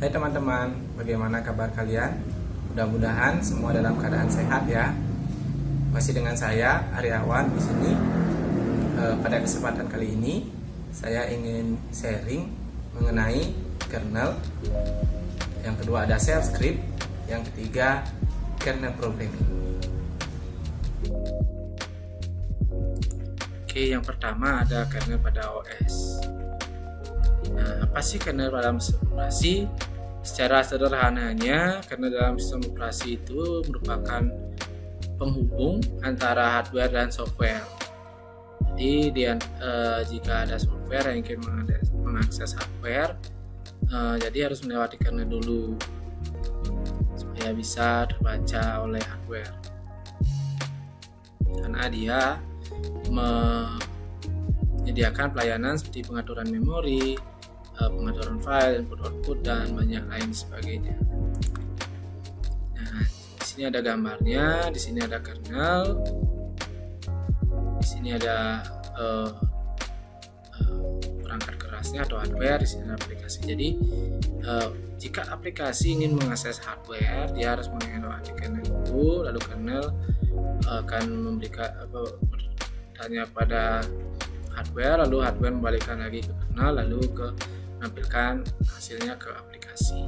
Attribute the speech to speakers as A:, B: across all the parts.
A: Hai teman-teman, bagaimana kabar kalian? Mudah-mudahan semua dalam keadaan sehat ya. Masih dengan saya Aryawan di sini. Pada kesempatan kali ini saya ingin sharing mengenai kernel. Yang kedua ada shell script, yang ketiga kernel programming. Oke, yang pertama ada kernel pada OS. Nah, apa sih kernel dalam sistem operasi? Secara sederhananya, kernel dalam sistem operasi itu merupakan penghubung antara hardware dan software. Jadi jika ada software yang ingin mengakses hardware, jadi harus melewati kernel dulu supaya bisa terbaca oleh hardware. Karena dia menyediakan pelayanan seperti pengaturan memori, pengaturan file, input output, dan banyak lain sebagainya. Nah, di sini ada gambarnya, di sini ada kernel, di sini ada perangkat kerasnya atau hardware, di sini ada aplikasi. Jadi jika aplikasi ingin mengakses hardware, dia harus melewati kernel dulu, lalu kernel akan memberikan bertanya pada hardware, lalu hardware membalikkan lagi ke kernel, lalu menampilkan hasilnya ke aplikasi.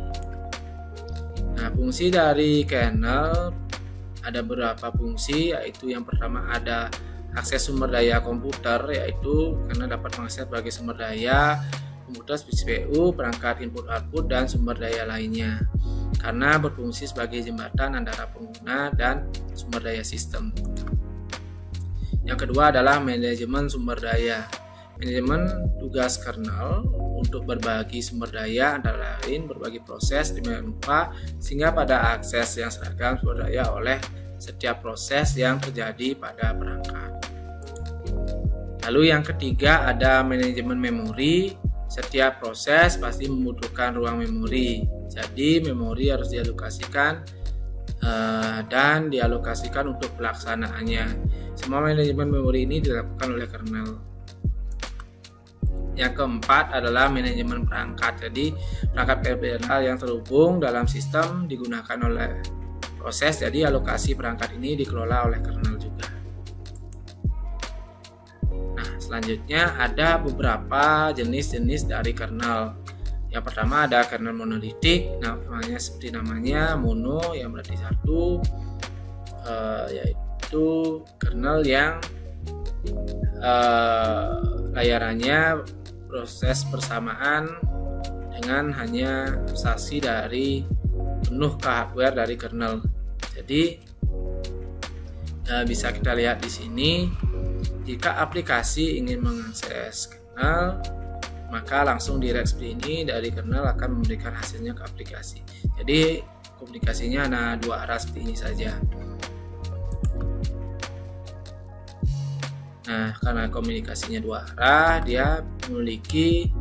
A: Nah, fungsi dari kernel ada beberapa fungsi, yaitu yang pertama ada akses sumber daya komputer, yaitu karena dapat mengakses sebagai sumber daya komputer seperti CPU, perangkat input output, dan sumber daya lainnya, karena berfungsi sebagai jembatan antara pengguna dan sumber daya sistem. Yang kedua adalah manajemen sumber daya. Manajemen tugas kernel untuk berbagi sumber daya, antara lain berbagi proses demikian rupa sehingga pada akses yang seragam sumber daya oleh setiap proses yang terjadi pada perangkat. Lalu yang ketiga ada manajemen memori. Setiap proses pasti membutuhkan ruang memori. Jadi memori harus dialokasikan dan dialokasikan untuk pelaksanaannya. Semua manajemen memori ini dilakukan oleh kernel. Yang keempat adalah manajemen perangkat. Jadi perangkat terminal yang terhubung dalam sistem digunakan oleh proses. Jadi alokasi perangkat ini dikelola oleh kernel juga. Nah, selanjutnya ada beberapa jenis-jenis dari kernel. Yang pertama ada kernel monolitik. Namanya seperti namanya mono, yang berarti satu, yaitu kernel yang layarannya proses bersamaan dengan hanya prestasi dari penuh ke hardware dari kernel. Jadi bisa kita lihat di sini, jika aplikasi ingin mengakses kernel, maka langsung direct seperti ini dari kernel akan memberikan hasilnya ke aplikasi. Jadi komunikasinya ada dua arah seperti ini saja. Nah, karena komunikasinya dua arah, dia memiliki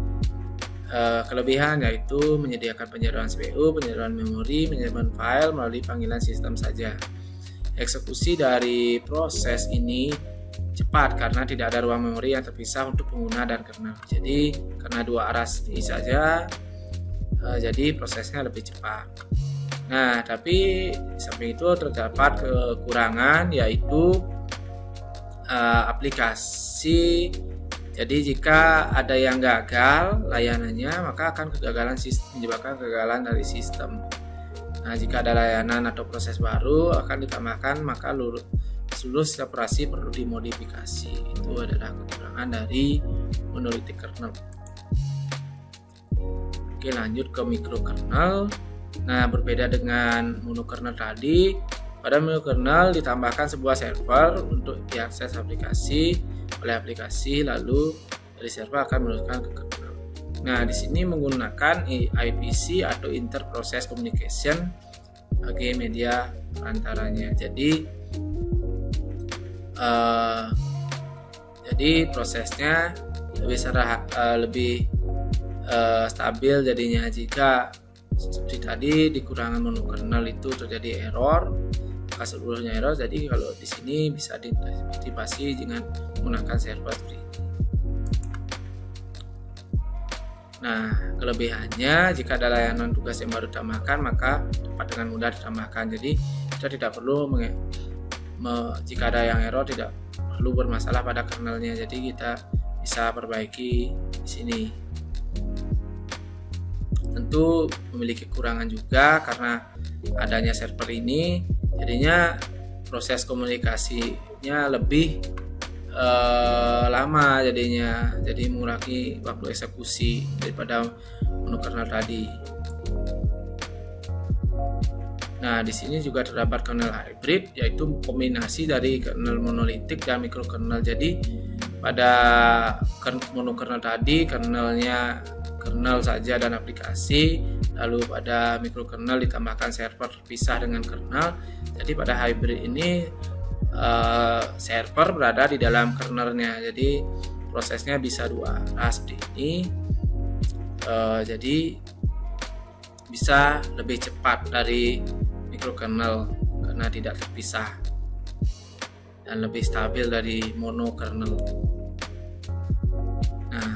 A: kelebihan, yaitu menyediakan penyertaan CPU, penyertaan memori, penyertaan file melalui panggilan sistem saja. Eksekusi dari proses ini cepat karena tidak ada ruang memori yang terpisah untuk pengguna dan kernel. Jadi karena dua arah seperti saja, jadi prosesnya lebih cepat. Nah, tapi di samping itu terdapat kekurangan, yaitu aplikasi. Jadi jika ada yang gagal layanannya, maka akan menyebabkan kegagalan dari sistem. Nah, jika ada layanan atau proses baru akan ditambahkan, maka seluruh operasi perlu dimodifikasi. Itu adalah kekurangan dari monolitik kernel. Oke, lanjut ke mikrokernel. Nah, berbeda dengan monokernel tadi, pada mikrokernel ditambahkan sebuah server untuk diakses oleh aplikasi, lalu dari server akan meneruskan ke kernel. Nah, di sini menggunakan IPC atau Inter Process Communication sebagai media perantaranya. Jadi prosesnya lebih stabil jadinya. Jika seperti tadi di kurangan monokernel itu terjadi error, maka seluruhnya error. Jadi kalau di sini bisa diantisipasi dengan menggunakan server seperti ini. Nah, kelebihannya jika ada layanan tugas yang baru ditambahkan maka dapat dengan mudah ditambahkan. Jadi kita tidak perlu jika ada yang error tidak perlu bermasalah pada kernelnya. Jadi kita bisa perbaiki di sini. Tentu memiliki kekurangan juga karena adanya server ini, jadinya proses komunikasinya lebih lama jadinya, jadi mengurangi waktu eksekusi daripada menu kernel tadi. Nah, di sini juga terdapat kernel hybrid, yaitu kombinasi dari kernel monolitik dan mikrokernel. Jadi pada menu kernel tadi kernelnya kernel saja dan aplikasi, lalu pada mikrokernel ditambahkan server terpisah dengan kernel. Jadi pada hybrid ini server berada di dalam kernelnya, jadi prosesnya bisa dua arah seperti ini. Jadi bisa lebih cepat dari mikrokernel karena tidak terpisah dan lebih stabil dari monokernel. Nah,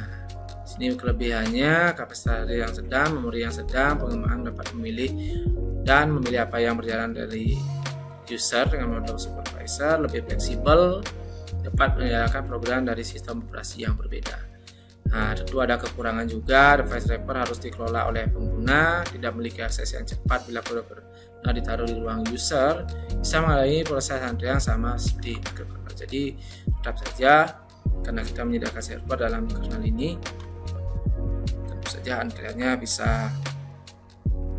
A: sini kelebihannya kapasitas yang sedang, memori yang sedang, pengembang dapat memilih apa yang berjalan dari user dengan mode supervisor, lebih fleksibel, dapat menjalankan program dari sistem operasi yang berbeda. Nah, tentu ada kekurangan juga, device wrapper harus dikelola oleh pengguna, tidak memiliki akses yang cepat bila kode ditaruh di ruang user, bisa mengalami proses antrian sama seperti kernel. Jadi tetap saja karena kita menyediakan server dalam kernel ini, tentu saja antriannya bisa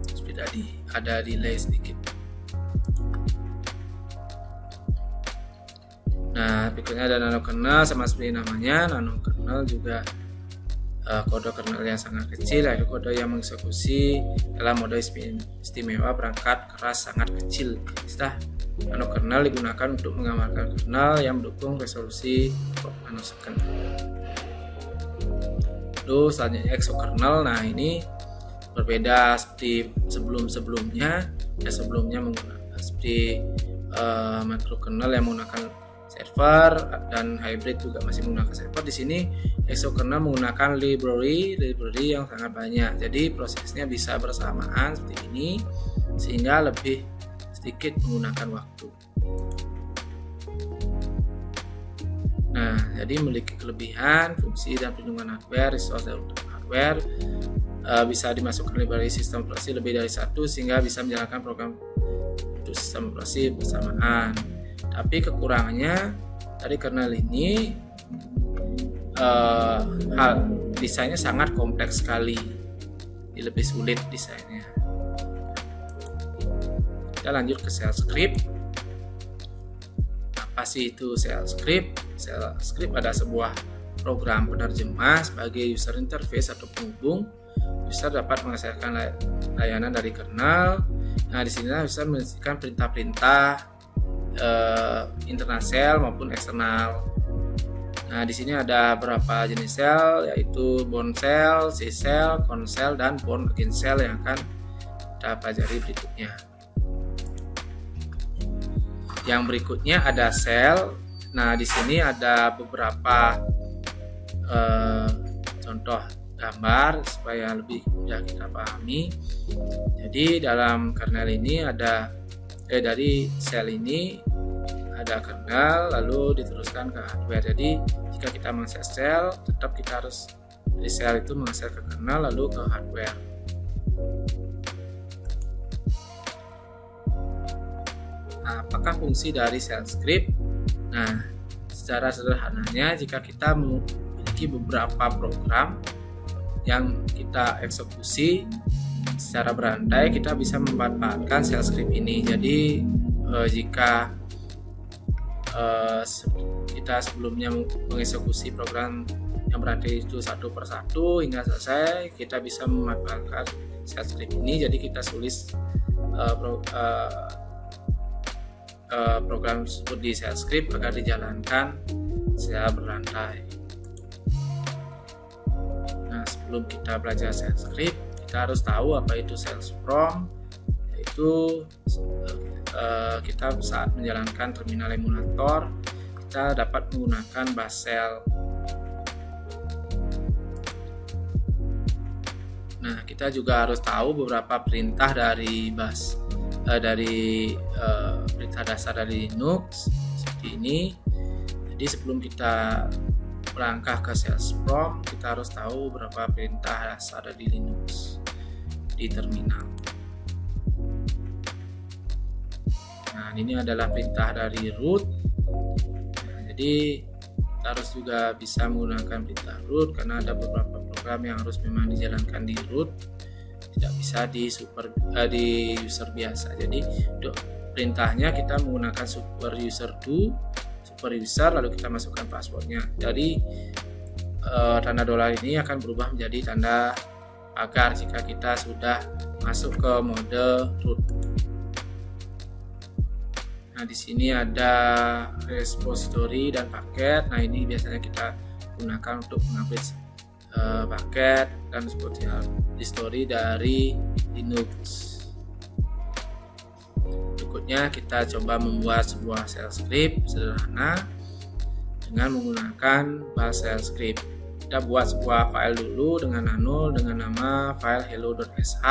A: seperti tadi, ada delay sedikit. Nah, berikutnya ada nanokernel, sama seperti namanya, nanokernel juga kode kernel yang sangat kecil, yaitu kode yang mengeksekusi dalam mode istimewa perangkat keras sangat kecil. Istilah nanokernel digunakan untuk menggambarkan kernel yang mendukung resolusi nanosecond. Lalu selanjutnya exokernel. Nah, ini berbeda seperti sebelumnya. Ya, sebelumnya menggunakan seperti mikrokernel yang menggunakan server dan hybrid juga masih menggunakan server. Di sini exokernel menggunakan library yang sangat banyak. Jadi prosesnya bisa bersamaan seperti ini sehingga lebih sedikit menggunakan waktu. Nah, jadi memiliki kelebihan, fungsi dan perlindungan hardware, resource dan hardware, bisa dimasukkan library sistem operasi lebih dari satu sehingga bisa menjalankan program untuk sistem operasi bersamaan. Tapi kekurangannya dari kernel ini desainnya sangat kompleks sekali, lebih sulit desainnya. Kita lanjut ke shell script. Apa sih itu shell script? Shell script adalah sebuah program penerjemah sebagai user interface atau penghubung. User dapat menghasilkan layanan dari kernel. Nah, di sini user mengirimkan perintah-perintah internal shell maupun eksternal. Nah, di sini ada beberapa jenis shell, yaitu bound shell, C shell, con shell, dan bound against shell yang akan kita pelajari berikutnya. Yang berikutnya ada shell. Nah, di sini ada beberapa contoh gambar supaya lebih mudah kita pahami. Jadi dalam kernel ini ada dari shell ini ada kernel lalu diteruskan ke hardware. Jadi jika kita mengakses shell, tetap kita harus dari shell itu mengakses ke kernel lalu ke hardware. Nah, apakah fungsi dari shell script? Nah, secara sederhananya jika kita memiliki beberapa program yang kita eksekusi secara berantai, kita bisa memanfaatkan shell script ini. Jadi jika kita sebelumnya mengeksekusi program yang berantai itu satu persatu hingga selesai, kita bisa memanfaatkan shell script ini. Jadi kita tulis program tersebut di shell script agar dijalankan secara berantai. Nah, sebelum kita belajar shell script, kita harus tahu apa itu shell from, yaitu kita saat menjalankan terminal emulator kita dapat menggunakan bash shell. Nah, kita juga harus tahu beberapa perintah dari perintah dasar dari Linux seperti ini. Jadi sebelum kita melangkah ke sales prompt, kita harus tahu beberapa perintah dasar dari Linux di terminal. Nah, ini adalah perintah dari root. Nah, jadi kita harus juga bisa menggunakan perintah root karena ada beberapa program yang harus memang dijalankan di root, tidak bisa di user biasa. Jadi untuk perintahnya kita menggunakan super user do, super user, lalu kita masukkan passwordnya. Jadi tanda dolar ini akan berubah menjadi tanda pagar jika kita sudah masuk ke mode root. Nah, di sini ada repository dan paket. Nah, ini biasanya kita gunakan untuk mengambil paket dan repository dari Linux. Berikutnya kita coba membuat sebuah shell script sederhana dengan menggunakan bash shell script. Kita buat sebuah file dulu dengan nano dengan nama file hello.sh.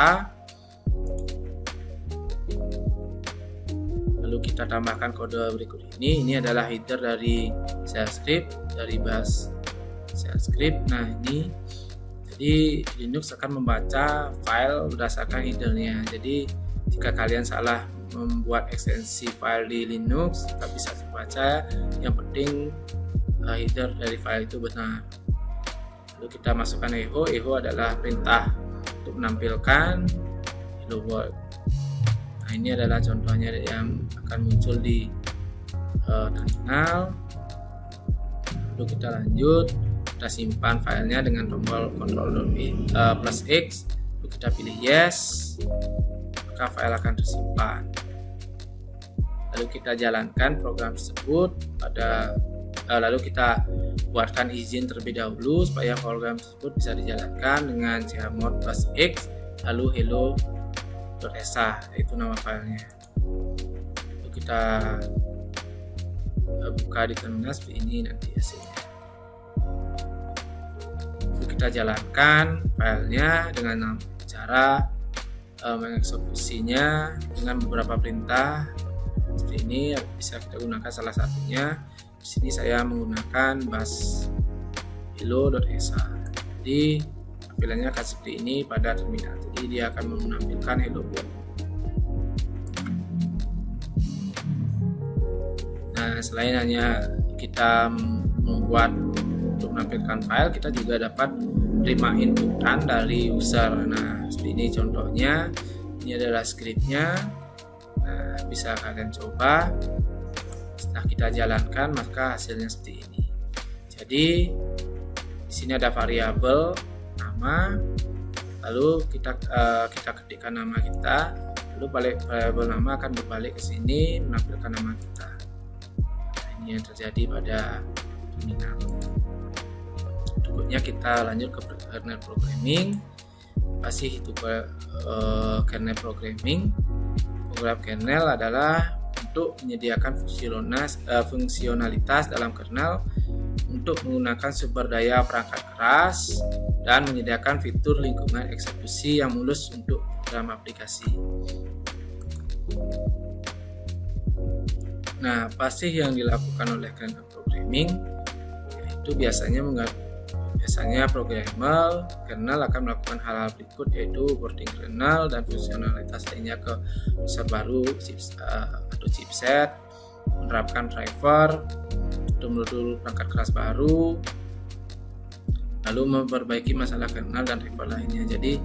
A: Lalu kita tambahkan kode berikut ini. Ini adalah header dari shell script, dari bash shell script. Nah, ini jadi Linux akan membaca file berdasarkan headernya. Jadi jika kalian salah membuat ekstensi file di Linux, tak bisa dibaca. Yang penting header dari file itu benar. Lalu kita masukkan echo. Echo adalah perintah untuk menampilkan hello world. Nah, ini adalah contohnya yang akan muncul di terminal. Lalu kita lanjut, kita simpan filenya dengan tombol Ctrl+X. Lalu kita pilih yes, maka file akan tersimpan. Lalu kita jalankan program tersebut lalu kita buatkan izin terlebih dahulu supaya program tersebut bisa dijalankan dengan chmod+X lalu hello.sh, itu nama filenya. Lalu kita buka di terminal seperti ini nanti hasilnya. Lalu kita jalankan filenya dengan cara mengeksekusinya dengan beberapa perintah seperti ini. Bisa kita gunakan salah satunya. Di sini saya menggunakan bash hello.sh. Jadi tampilannya akan seperti ini pada terminal. Jadi dia akan menampilkan hello world. Nah, selain hanya kita membuat untuk menampilkan file, kita juga dapat menerima inputan dari user. Nah, seperti ini contohnya. Ini adalah scriptnya. Nah, bisa kalian coba. Setelah kita jalankan, maka hasilnya seperti ini. Jadi di sini ada variabel nama, lalu kita ketikkan nama kita, lalu variabel nama akan berbalik ke sini menampilkan nama kita. Nah, ini yang terjadi pada terminal. Berikutnya kita lanjut ke kernel programming. Pasti itu kernel programming. Program kernel adalah untuk menyediakan fungsionalitas dalam kernel untuk menggunakan sumber daya perangkat keras dan menyediakan fitur lingkungan eksekusi yang mulus untuk program aplikasi. Nah, apa sih yang dilakukan oleh kernel programming? Yaitu biasanya programmer kernel akan melakukan hal-hal berikut, yaitu boarding kernel dan fungsionalitas lainnya ke user baru atau chipset, menerapkan driver untuk modul perangkat keras baru, lalu memperbaiki masalah kernel dan driver lainnya. Jadi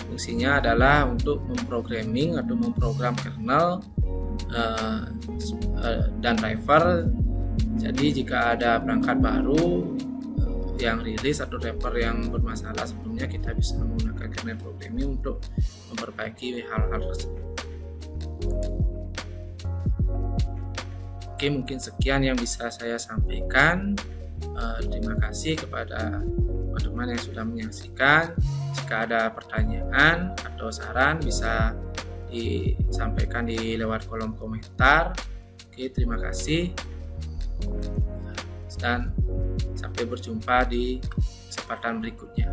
A: fungsinya adalah untuk memprogramming atau memprogram kernel dan driver. Jadi jika ada perangkat baru yang rilis atau driver yang bermasalah sebelumnya, kita bisa menggunakan kernel programming untuk memperbaiki hal-hal tersebut. Oke, mungkin sekian yang bisa saya sampaikan. Terima kasih kepada teman-teman yang sudah menyaksikan. Jika ada pertanyaan atau saran bisa disampaikan di lewat kolom komentar. Oke, terima kasih. Dan sampai berjumpa di kesempatan berikutnya.